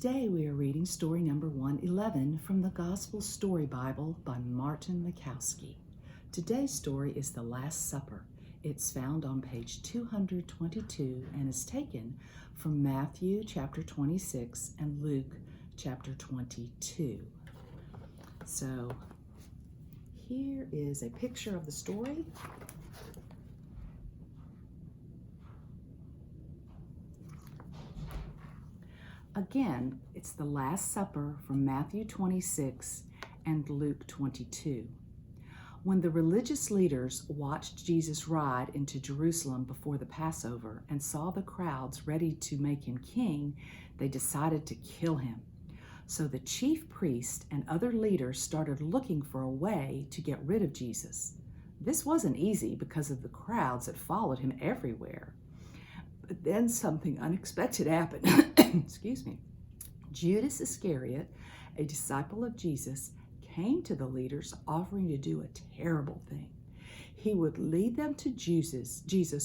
Today we are reading story number 111 from the Gospel Story Bible by Marty Machowski. Today's story is The Last Supper. It's found on page 222 and is taken from Matthew chapter 26 and Luke chapter 22. So here is a picture of the story. Again, it's the Last Supper from Matthew 26 and Luke 22. When the religious leaders watched Jesus ride into Jerusalem before the Passover and saw the crowds ready to make him king, they decided to kill him. So the chief priest and other leaders started looking for a way to get rid of Jesus. This wasn't easy because of the crowds that followed him everywhere. But then something unexpected happened. Excuse me. Judas Iscariot, a disciple of Jesus, came to the leaders offering to do a terrible thing. He would lead them to Jesus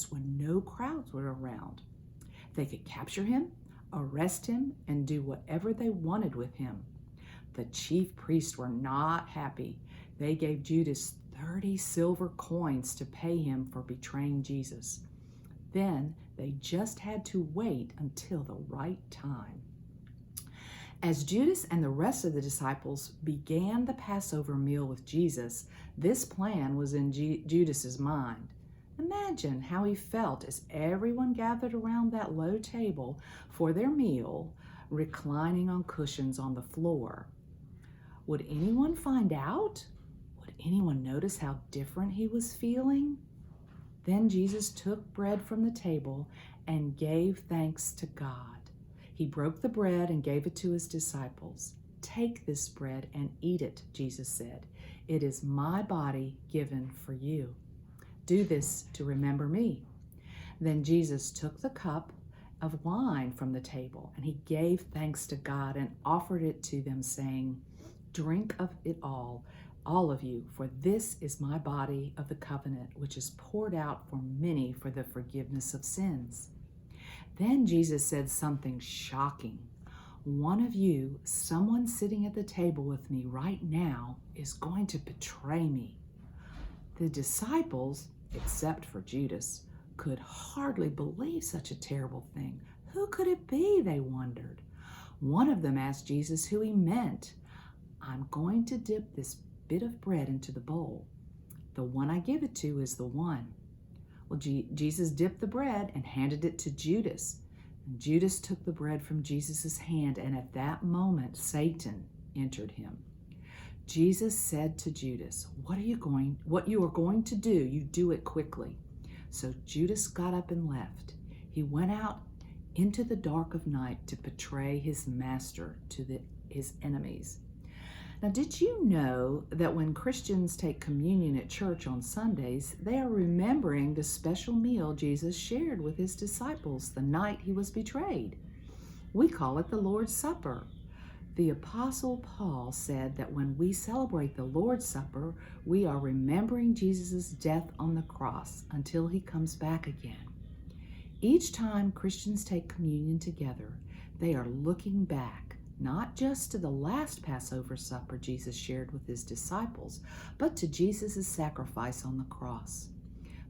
when no crowds were around. They could capture him, arrest him, and do whatever they wanted with him. The chief priests were not happy. They gave Judas 30 silver coins to pay him for betraying Jesus. Then they just had to wait until the right time. As Judas and the rest of the disciples began the Passover meal with Jesus, this plan was in Judas's mind. Imagine how he felt as everyone gathered around that low table for their meal, reclining on cushions on the floor. Would anyone find out? Would anyone notice how different he was feeling? Then Jesus took bread from the table and gave thanks to God. He broke the bread and gave it to his disciples. "Take this bread and eat it," Jesus said. "It is my body given for you. Do this to remember me." Then Jesus took the cup of wine from the table and he gave thanks to God and offered it to them, saying, "Drink of it all of you, for this is my body of the covenant, which is poured out for many for the forgiveness of sins." Then Jesus said something shocking. "One of you, someone sitting at the table with me right now, is going to betray me." The disciples, except for Judas, could hardly believe such a terrible thing. Who could it be, they wondered. One of them asked Jesus who he meant. "I'm going to dip this bit of bread into the bowl. The one I give it to is the one." Well, Jesus dipped the bread and handed it to Judas. And Judas took the bread from Jesus' hand, and at that moment, Satan entered him. Jesus said to Judas, what you are going to do, you do it quickly." So Judas got up and left. He went out into the dark of night to betray his master to his enemies. Now, did you know that when Christians take communion at church on Sundays, they are remembering the special meal Jesus shared with his disciples the night he was betrayed? We call it the Lord's Supper. The Apostle Paul said that when we celebrate the Lord's Supper, we are remembering Jesus' death on the cross until he comes back again. Each time Christians take communion together, they are looking back, not just to the last Passover supper Jesus shared with his disciples, but to Jesus' sacrifice on the cross.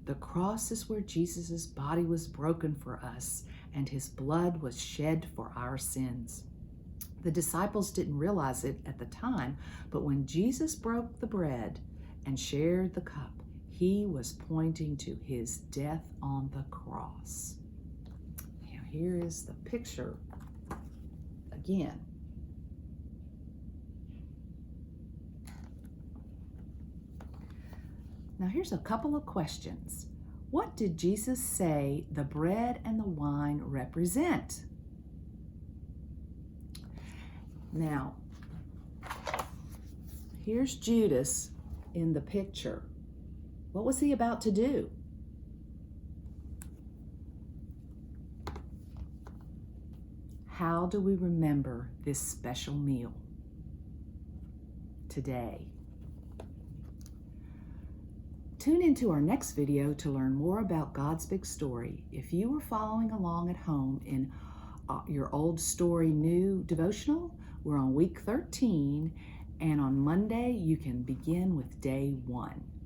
The cross is where Jesus' body was broken for us and his blood was shed for our sins. The disciples didn't realize it at the time, but when Jesus broke the bread and shared the cup, he was pointing to his death on the cross. Now, here is the picture again. Now here's a couple of questions. What did Jesus say the bread and the wine represent? Now, here's Judas in the picture. What was he about to do? How do we remember this special meal today? Tune into our next video to learn more about God's big story. If you are following along at home in your Old Story New devotional. We're on week 13, and on Monday you can begin with day 1.